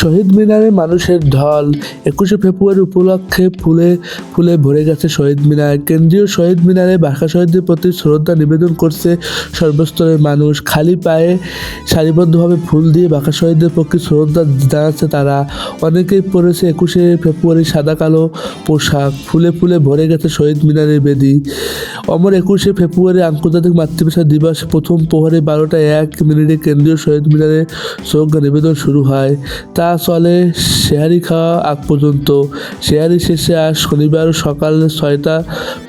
শহীদ মিনারে মানুষের ঢল। ২১শে ফেব্রুয়ারি উপলক্ষে ফুলে ফুলে ভরে গেছে শহীদ মিনার। কেন্দ্রীয় শহীদ মিনারে ভাষা শহীদদের প্রতি শ্রদ্ধা নিবেদন করছে সর্বস্তরের মানুষ। খালি পায়ে সারিবদ্ধভাবে ফুল দিয়ে ভাষা শহীদদের পক্ষে শ্রদ্ধা জানাচ্ছে তারা। অনেকেই পরেছে ২১শে ফেব্রুয়ারি সাদা কালো পোশাক। ফুলে ফুলে ভরে গেছে শহীদ মিনারের বেদি। অমর ২১শে ফেব্রুয়ারি আন্তর্জাতিক মাতৃভাষা দিবস প্রথম প্রহরে ১২টা ১ মিনিটে কেন্দ্রীয় শহীদ মিনারে শ্রদ্ধা নিবেদন শুরু হয়। তা চলে সেহারি খাওয়া আগ পর্যন্ত। সেহারি শেষে আজ শনিবার সকাল ৬টা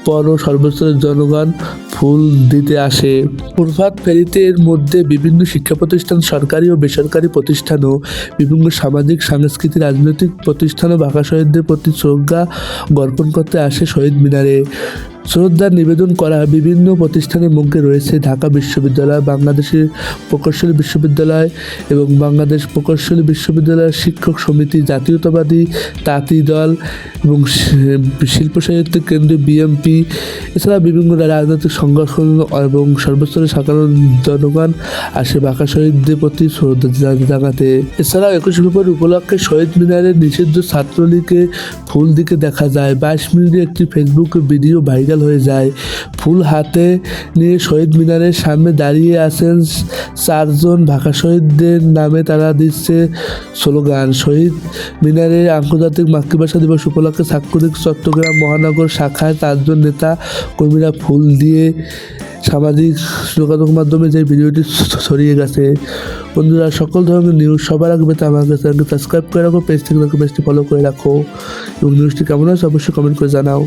পরও সর্বস্তরের জনগণ ফুল দিতে আসে। প্রভাত ফেরিতে এর মধ্যে বিভিন্ন শিক্ষা প্রতিষ্ঠান, সরকারি ও বেসরকারি প্রতিষ্ঠান ও বিভিন্ন সামাজিক, সাংস্কৃতিক, রাজনৈতিক প্রতিষ্ঠান ও ভাষা শহীদদের প্রতি শ্রদ্ধা জ্ঞাপন করতে আসে শহীদ মিনারে। শ্রদ্ধা নিবেদন করা বিভিন্ন প্রতিষ্ঠানের মধ্যে রয়েছে ঢাকা বিশ্ববিদ্যালয়, বাংলাদেশের প্রকৌশলী বিশ্ববিদ্যালয় এবং বাংলাদেশ প্রকৌশলী বিশ্ববিদ্যালয়ের শিক্ষক সমিতি, জাতীয়তাবাদী তাঁতি দল এবং শিল্প সাহিত্য কেন্দ্র বিএমপি, এছাড়া বিভিন্ন রাজনৈতিক সংগঠন এবং সর্বস্তরের সাধারণ জনগণ আসে ভাষা শহীদদের প্রতি শ্রদ্ধা জানাতে। এছাড়াও ২১শে ফেব্রুয়ারি উপলক্ষে শহীদ মিনারের নিষিদ্ধ ছাত্রলীগকে ফুল দিকে দেখা যায়। ২২ মিনিটের একটি ফেসবুক ভিডিও ভাইরাল হয়ে যায়। ফুল হাতে নিয়ে শহীদ মিনারের সামনে দাঁড়িয়ে আছেন ৪জন ভাষা শহীদদের নামে তারা দিচ্ছে স্লোগান। শহীদ মিনারের আন্তর্জাতিক মাতৃভাষা দিবস উপলক্ষে সাংস্কৃতিক চট্টগ্রাম মহানগর শাখায় ৪জন নেতা কর্মীরা ফুল দিয়ে সামাজিক যোগাযোগ মাধ্যমে যে ভিডিওটি ছড়িয়ে গেছে। বন্ধুরা, সকল ধরনের নিউজ সবার আগে পেতে আমার চ্যানেলকে সাবস্ক্রাইব করে রাখো, পেজ থেকে পেজটি ফলো করে রাখো এবং নিউজটি কেমন আছে অবশ্যই কমেন্ট করে জানাও।